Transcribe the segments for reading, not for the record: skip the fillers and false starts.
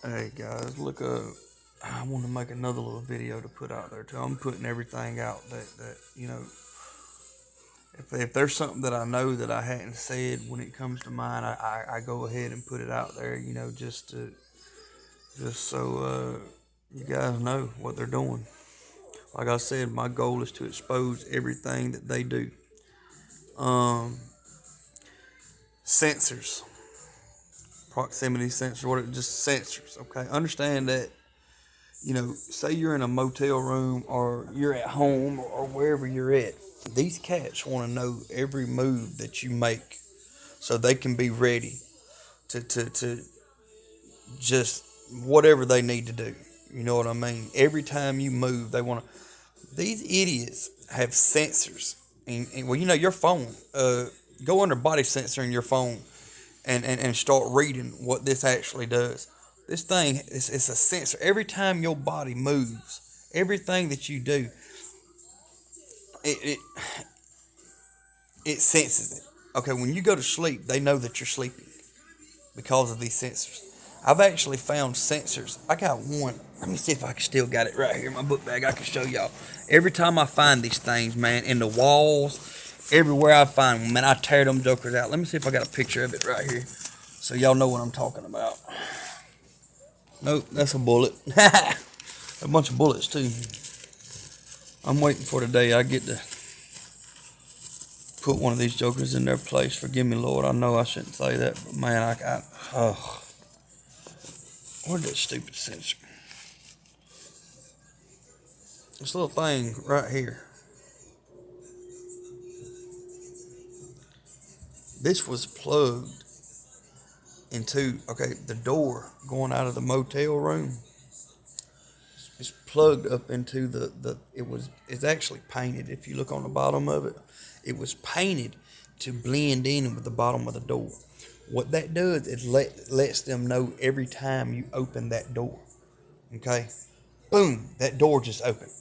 Hey guys, look up. I want to make another little video to put out there too. I'm putting everything out that if there's something that I know that I hadn't said when it comes to mine, I go ahead and put it out there. Just so you guys know what they're doing. Like I said, my goal is to expose everything that they do. Um, Sensors, proximity sensors, what just sensors. Okay, understand that say you're in a motel room or you're at home or wherever you're at, these cats want to know every move that you make so they can be ready to just whatever they need to do. You know what I mean? Every time you move, they want to. These idiots have sensors. And well, your phone. Go under body sensor in your phone and start reading what this actually does. This thing is it's a sensor. Every time your body moves, everything that you do, it, it it senses it. Okay, when you go to sleep, they know that you're sleeping because of these sensors. I've actually found sensors. I got one. Let me see if I can still got it right here in my book bag. I can show y'all. Every time I find these things, man, in the walls, everywhere I find them, man, I tear them jokers out. Let me see if I got a picture of it right here so y'all know what I'm talking about. Nope, that's a bullet. A bunch of bullets, too. I'm waiting for the day I get to put one of these jokers in their place. Forgive me, Lord. I know I shouldn't say that, but man, where'd that stupid sensor? This little thing right here. This was plugged into, okay, the door going out of the motel room. It's plugged up into it's actually painted. If you look on the bottom of it, it was painted to blend in with the bottom of the door. What that does is lets them know every time you open that door. Okay, boom, that door just opened.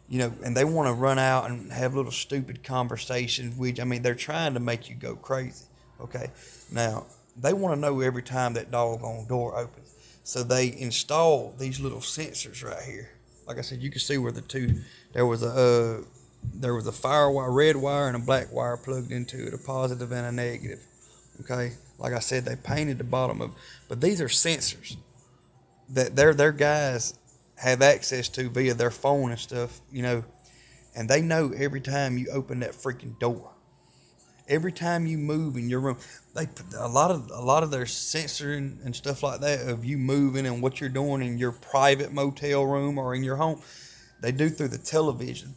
And they want to run out and have little stupid conversations. Which I mean, they're trying to make you go crazy. Okay, now they want to know every time that doggone door opens. So they install these little sensors right here. Like I said, you can see where the two there was a fire wire, red wire, and a black wire plugged into it, a positive and a negative. Okay, like I said, they painted the bottom of, but these are sensors that their guys have access to via their phone and stuff. And they know every time you open that freaking door. Every time you move in your room, they put a lot of their sensoring and stuff like that of you moving and what you're doing in your private motel room or in your home. They do through the television.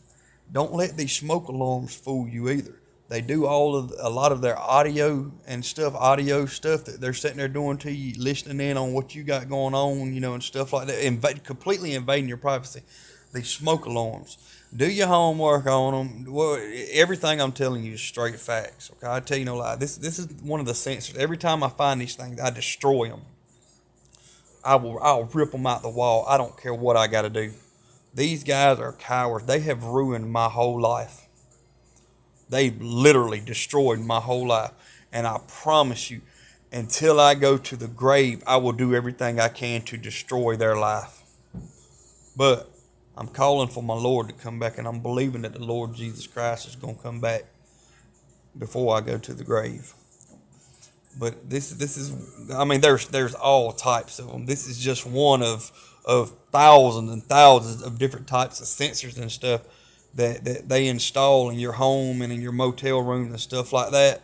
Don't let these smoke alarms fool you either. They do a lot of their audio stuff that they're sitting there doing to you, listening in on what you got going on, and stuff like that, completely invading your privacy. These smoke alarms. Do your homework on them. Well, everything I'm telling you is straight facts. Okay, I tell you no lie. This is one of the sensors. Every time I find these things, I destroy them. I'll rip them out the wall. I don't care what I got to do. These guys are cowards. They have ruined my whole life. They literally destroyed my whole life. And I promise you, until I go to the grave, I will do everything I can to destroy their life. But I'm calling for my Lord to come back, and I'm believing that the Lord Jesus Christ is going to come back before I go to the grave. But this is, I mean, there's all types of them. This is just one of thousands and thousands of different types of sensors and stuff that they install in your home and in your motel room and stuff like that,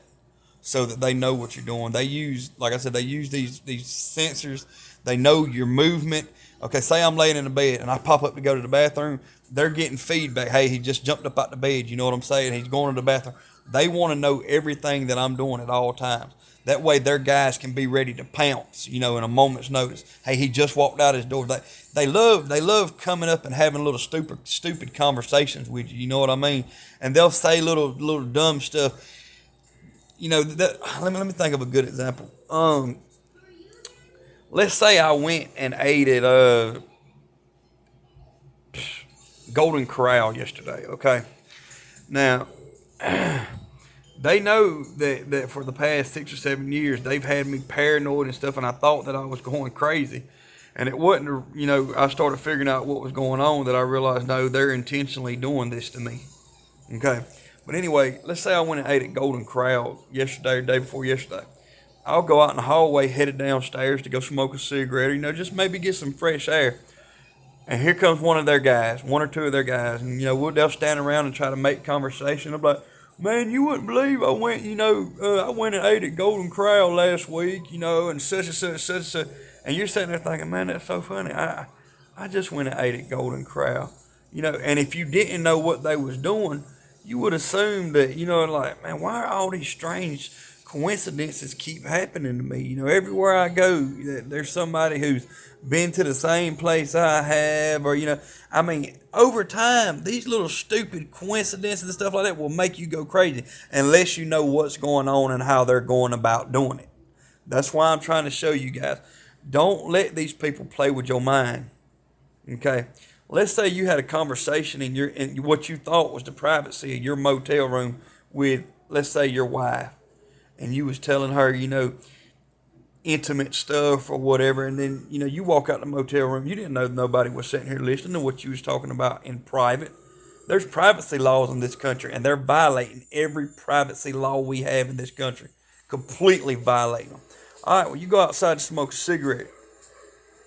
so that they know what you're doing. They use, like I said, they use these sensors. They know your movement. Okay, say I'm laying in the bed and I pop up to go to the bathroom. They're getting feedback. Hey, he just jumped up out the bed. You know what I'm saying? He's going to the bathroom. They want to know everything that I'm doing at all times. That way their guys can be ready to pounce, in a moment's notice. Hey, he just walked out his door. They love coming up and having little stupid conversations with you. You know what I mean? And they'll say little dumb stuff. Let me think of a good example. Let's say I went and ate at Golden Corral yesterday. Okay, now they know that for the past 6 or 7 years they've had me paranoid and stuff, and I thought that I was going crazy. And it wasn't, I started figuring out what was going on that I realized, no, they're intentionally doing this to me. Okay. But anyway, let's say I went and ate at Golden Corral yesterday or day before yesterday. I'll go out in the hallway, headed downstairs to go smoke a cigarette, or, just maybe get some fresh air. And here comes one of their guys, one or two of their guys, and they'll stand around and try to make conversation. I'm like, man, you wouldn't believe I went, I went and ate at Golden Corral last week, and such and such, such and such. And you're sitting there thinking, man, that's so funny. I just went and ate at Golden Corral, And if you didn't know what they was doing, you would assume that, like, man, why are all these strange coincidences keep happening to me? Everywhere I go, there's somebody who's been to the same place I have, or, over time, these little stupid coincidences and stuff like that will make you go crazy unless you know what's going on and how they're going about doing it. That's why I'm trying to show you guys. Don't let these people play with your mind. Okay? Let's say you had a conversation in what you thought was the privacy of your motel room with, let's say, your wife, and you was telling her, intimate stuff or whatever, and then, you walk out the motel room, you didn't know nobody was sitting here listening to what you was talking about in private. There's privacy laws in this country, and they're violating every privacy law we have in this country. Completely violating them. All right, well, you go outside to smoke a cigarette,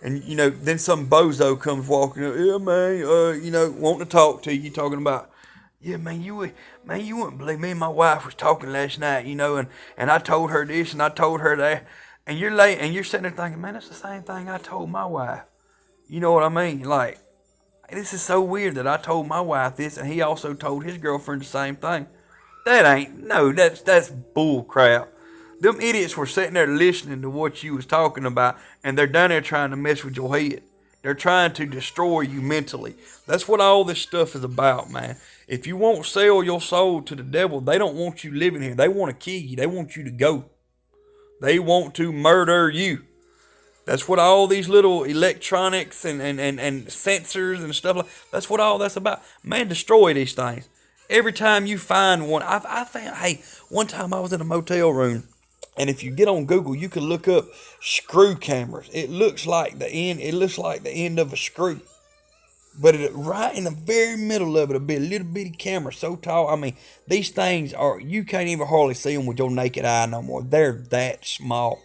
and, then some bozo comes walking up, yeah, man, wanting to talk to you, talking about, yeah, man, you wouldn't believe me and my wife was talking last night, and I told her this and I told her that. And you're late, and you're sitting there thinking, man, that's the same thing I told my wife. You know what I mean? Like, this is so weird that I told my wife this, and he also told his girlfriend the same thing. That's bull crap. Them idiots were sitting there listening to what you was talking about, and they're down there trying to mess with your head. They're trying to destroy you mentally. That's what all this stuff is about, man. If you won't sell your soul to the devil, they don't want you living here. They want to kill you. They want you to go. They want to murder you. That's what all these little electronics and sensors and stuff like, that's what all that's about. Man, destroy these things. Every time you find one, I found, hey, one time I was in a motel room, and if you get on Google, you can look up screw cameras. It looks like the end of a screw. But right in the very middle of it will be a little bitty camera so tall. I mean, these things you can't even hardly see them with your naked eye no more. They're that small.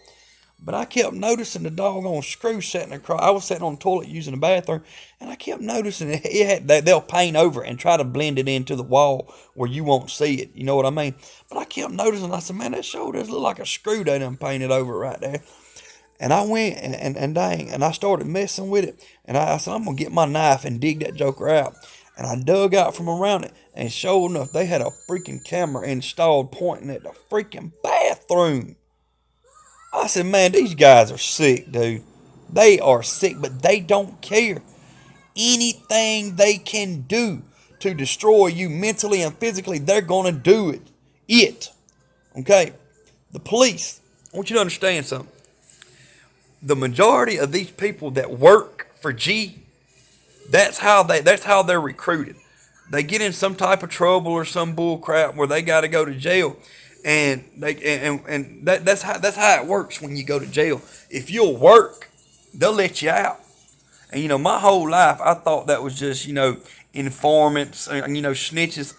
But I kept noticing the doggone screw sitting across. I was sitting on the toilet using the bathroom, and I kept noticing they'll paint over it and try to blend it into the wall where you won't see it. You know what I mean? But I kept noticing, I said, man, that sure does look like a screw they done painted over right there. And I went and I started messing with it. And I said, I'm going to get my knife and dig that joker out. And I dug out from around it. And sure enough, they had a freaking camera installed pointing at the freaking bathroom. I said, man, these guys are sick, dude. They are sick, but they don't care. Anything they can do to destroy you mentally and physically, they're going to do it. Okay? The police, I want you to understand something. The majority of these people that work for G, that's how they're recruited. They get in some type of trouble or some bull crap where they got to go to jail, and that's how it works when you go to jail. If you'll work, they'll let you out. And my whole life I thought that was just informants, snitches.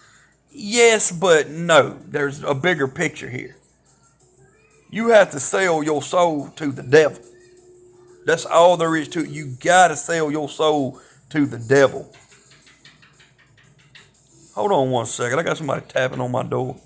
Yes, but no. There's a bigger picture here. You have to sell your soul to the devil. That's all there is to it. You got to sell your soul to the devil. Hold on one second. I got somebody tapping on my door.